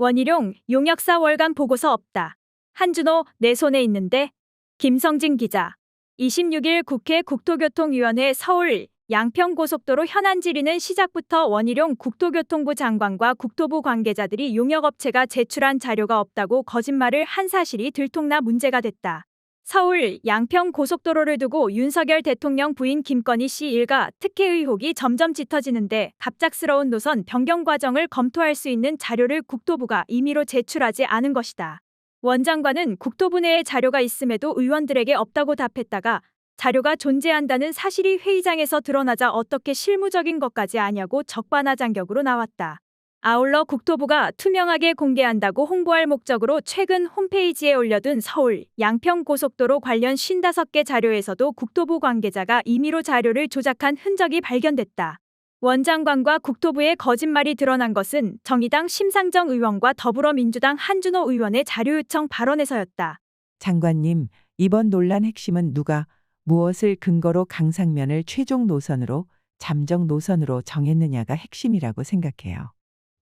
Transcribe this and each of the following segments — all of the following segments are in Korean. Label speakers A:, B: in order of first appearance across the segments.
A: 원희룡, 용역사 월간 보고서 없다. 한준호, 내 손에 있는데. 김성진 기자. 26일 국회 국토교통위원회 서울 양평고속도로 현안 질의는 시작부터 원희룡 국토교통부 장관과 국토부 관계자들이 용역업체가 제출한 자료가 없다고 거짓말을 한 사실이 들통나 문제가 됐다. 서울 양평고속도로를 두고 윤석열 대통령 부인 김건희 씨 일가 특혜 의혹이 점점 짙어지는데 갑작스러운 노선 변경 과정을 검토할 수 있는 자료를 국토부가 임의로 제출하지 않은 것이다. 원 장관은 국토부 내에 자료가 있음에도 의원들에게 없다고 답했다가 자료가 존재한다는 사실이 회의장에서 드러나자 어떻게 실무적인 것까지 아냐고 적반하장격으로 나왔다. 아울러 국토부가 투명하게 공개한다고 홍보할 목적으로 최근 홈페이지에 올려둔 서울 양평고속도로 관련 55개 자료에서도 국토부 관계자가 임의로 자료를 조작한 흔적이 발견됐다. 원 장관과 국토부의 거짓말이 드러난 것은 정의당 심상정 의원과 더불어민주당 한준호 의원의 자료 요청 발언에서였다.
B: 장관님, 이번 논란 핵심은 누가 무엇을 근거로 강상면을 최종 노선으로, 잠정 노선으로 정했느냐가 핵심이라고 생각해요.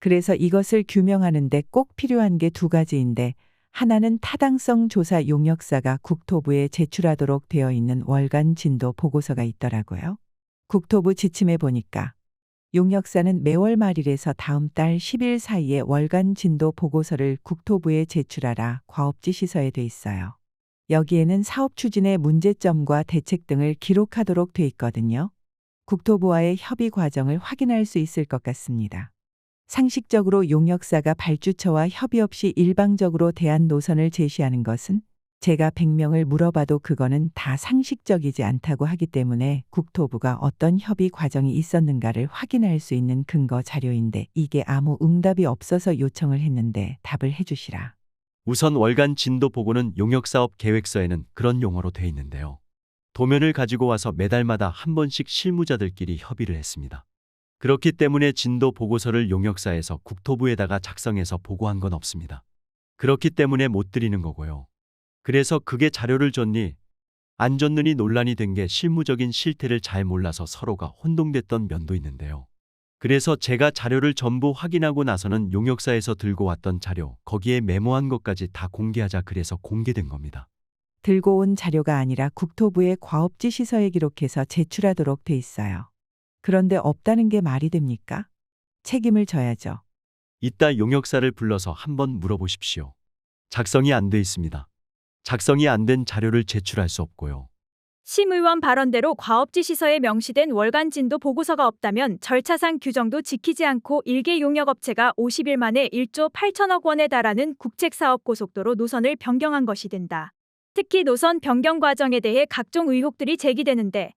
B: 그래서 이것을 규명하는 데 꼭 필요한 게 두 가지인데, 하나는 타당성 조사 용역사가 국토부에 제출하도록 되어 있는 월간 진도 보고서가 있더라고요. 국토부 지침에 보니까 용역사는 매월 말일에서 다음 달 10일 사이에 월간 진도 보고서를 국토부에 제출하라 과업지시서에 돼 있어요. 여기에는 사업 추진의 문제점과 대책 등을 기록하도록 돼 있거든요. 국토부와의 협의 과정을 확인할 수 있을 것 같습니다. 상식적으로 용역사가 발주처와 협의 없이 일방적으로 대안 노선을 제시하는 것은 제가 100명을 물어봐도 그거는 다 상식적이지 않다고 하기 때문에 국토부가 어떤 협의 과정이 있었는가를 확인할 수 있는 근거 자료인데 이게 아무 응답이 없어서 요청을 했는데 답을 해주시라.
C: 우선 월간 진도 보고는 용역사업 계획서에는 그런 용어로 돼 있는데요. 도면을 가지고 와서 매달마다 한 번씩 실무자들끼리 협의를 했습니다. 그렇기 때문에 진도 보고서를 용역사에서 국토부에다가 작성해서 보고한 건 없습니다. 그렇기 때문에 못 드리는 거고요. 그래서 그게 자료를 줬니 안 줬느니 논란이 된 게 실무적인 실태를 잘 몰라서 서로가 혼동됐던 면도 있는데요. 그래서 제가 자료를 전부 확인하고 나서는 용역사에서 들고 왔던 자료, 거기에 메모한 것까지 다 공개하자 그래서 공개된 겁니다.
B: 들고 온 자료가 아니라 국토부의 과업지시서에 기록해서 제출하도록 돼 있어요. 그런데 없다는 게 말이 됩니까? 책임을 져야죠.
C: 이따 용역사를 불러서 한번 물어보십시오. 작성이 안 돼 있습니다. 작성이 안 된 자료를 제출할 수 없고요.
A: 심 의원 발언대로 과업지시서에 명시된 월간 진도 보고서가 없다면 절차상 규정도 지키지 않고 일개 용역업체가 50일 만에 1조 8천억 원에 달하는 국책사업고속도로 노선을 변경한 것이 된다. 특히 노선 변경 과정에 대해 각종 의혹들이 제기되는데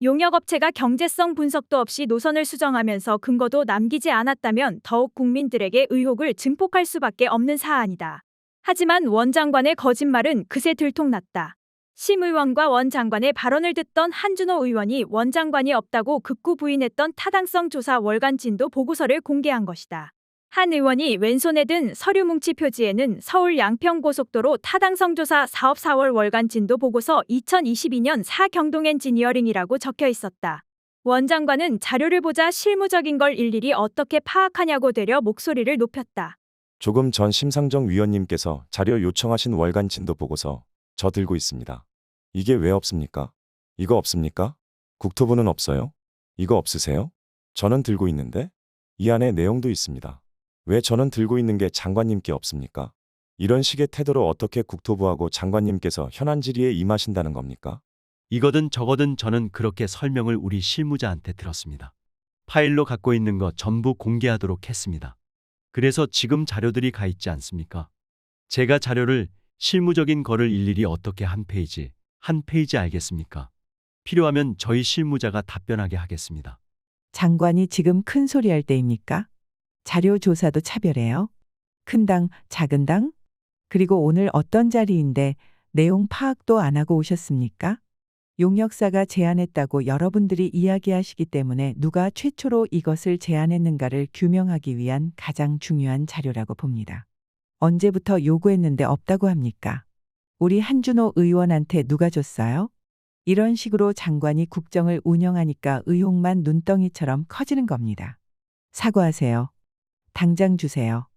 A: 용역업체가 경제성 분석도 없이 노선을 수정하면서 근거도 남기지 않았다면 더욱 국민들에게 의혹을 증폭할 수밖에 없는 사안이다. 하지만 원 장관의 거짓말은 그새 들통났다. 심 의원과 원 장관의 발언을 듣던 한준호 의원이 원 장관이 없다고 극구 부인했던 타당성 조사 월간 진도 보고서를 공개한 것이다. 한 의원이 왼손에 든 서류 뭉치 표지에는 서울 양평고속도로 타당성 조사 사업 4월 월간 진도 보고서 2022년 4 경동 엔지니어링이라고 적혀 있었다. 원 장관은 자료를 보자 실무적인 걸 일일이 어떻게 파악하냐고 되려 목소리를 높였다.
D: 조금 전 심상정 위원님께서 자료 요청하신 월간 진도 보고서 저 들고 있습니다. 이게 왜 없습니까? 이거 없습니까? 국토부는 없어요? 이거 없으세요? 저는 들고 있는데 이 안에 내용도 있습니다. 왜 저는 들고 있는 게 장관님께 없습니까? 이런 식의 태도로 어떻게 국토부하고 장관님께서 현안 질의에 임하신다는 겁니까?
C: 이거든 저거든 저는 그렇게 설명을 우리 실무자한테 들었습니다. 파일로 갖고 있는 거 전부 공개하도록 했습니다. 그래서 지금 자료들이 가 있지 않습니까? 제가 자료를 실무적인 거를 일일이 어떻게 한 페이지 알겠습니까? 필요하면 저희 실무자가 답변하게 하겠습니다.
B: 장관이 지금 큰 소리 할 때입니까? 자료 조사도 차별해요? 큰 당, 작은 당? 그리고 오늘 어떤 자리인데 내용 파악도 안 하고 오셨습니까? 용역사가 제안했다고 여러분들이 이야기하시기 때문에 누가 최초로 이것을 제안했는가를 규명하기 위한 가장 중요한 자료라고 봅니다. 언제부터 요구했는데 없다고 합니까? 우리 한준호 의원한테 누가 줬어요? 이런 식으로 장관이 국정을 운영하니까 의혹만 눈덩이처럼 커지는 겁니다. 사과하세요. 당장 주세요.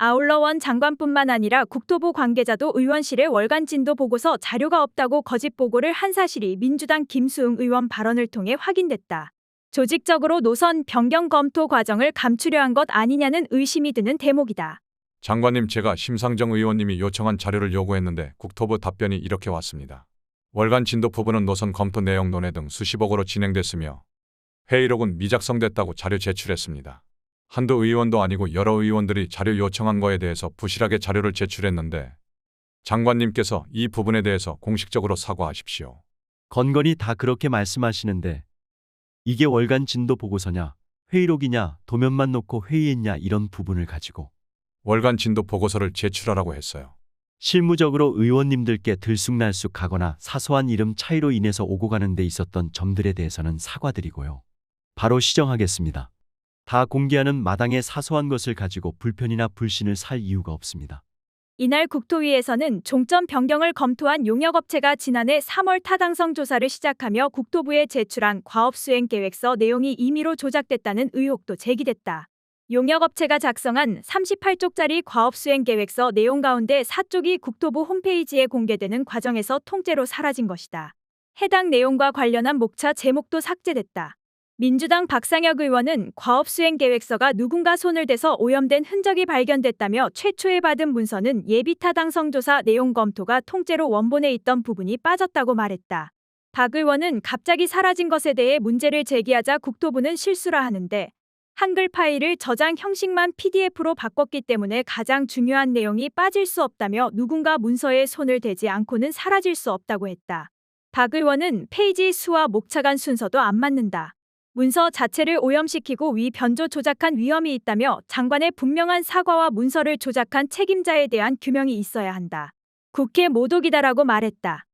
A: 아울러 원 장관뿐만 아니라 국토부 관계자도 의원실에 월간 진도 보고서 자료가 없다고 거짓 보고를 한 사실이 민주당 김수웅 의원 발언을 통해 확인됐다. 조직적으로 노선 변경 검토 과정을 감추려 한 것 아니냐는 의심이 드는 대목이다.
E: 장관님, 제가 심상정 의원님이 요청한 자료를 요구했는데 국토부 답변이 이렇게 왔습니다. 월간 진도 부분은 노선 검토 내용 논의 등 수십억으로 진행됐으며 회의록은 미작성됐다고 자료 제출했습니다. 한두 의원도 아니고 여러 의원들이 자료 요청한 거에 대해서 부실하게 자료를 제출했는데 장관님께서 이 부분에 대해서 공식적으로 사과하십시오.
C: 건건이 다 그렇게 말씀하시는데 이게 월간 진도 보고서냐, 회의록이냐, 도면만 놓고 회의했냐 이런 부분을 가지고
E: 월간 진도 보고서를 제출하라고 했어요.
C: 실무적으로 의원님들께 들쑥날쑥 가거나 사소한 이름 차이로 인해서 오고 가는 데 있었던 점들에 대해서는 사과드리고요. 바로 시정하겠습니다. 다 공개하는 마당에 사소한 것을 가지고 불편이나 불신을 살 이유가 없습니다.
A: 이날 국토위에서는 종점 변경을 검토한 용역업체가 지난해 3월 타당성 조사를 시작하며 국토부에 제출한 과업수행계획서 내용이 임의로 조작됐다는 의혹도 제기됐다. 용역업체가 작성한 38쪽짜리 과업수행계획서 내용 가운데 4쪽이 국토부 홈페이지에 공개되는 과정에서 통째로 사라진 것이다. 해당 내용과 관련한 목차 제목도 삭제됐다. 민주당 박상혁 의원은 과업수행계획서가 누군가 손을 대서 오염된 흔적이 발견됐다며 최초에 받은 문서는 예비타당성조사 내용 검토가 통째로 원본에 있던 부분이 빠졌다고 말했다. 박 의원은 갑자기 사라진 것에 대해 문제를 제기하자 국토부는 실수라 하는데 한글 파일을 저장 형식만 PDF로 바꿨기 때문에 가장 중요한 내용이 빠질 수 없다며 누군가 문서에 손을 대지 않고는 사라질 수 없다고 했다. 박 의원은 페이지 수와 목차 간 순서도 안 맞는다. 문서 자체를 오염시키고 위 변조 조작한 위험이 있다며 장관의 분명한 사과와 문서를 조작한 책임자에 대한 규명이 있어야 한다. 국회 모독이다라고 말했다.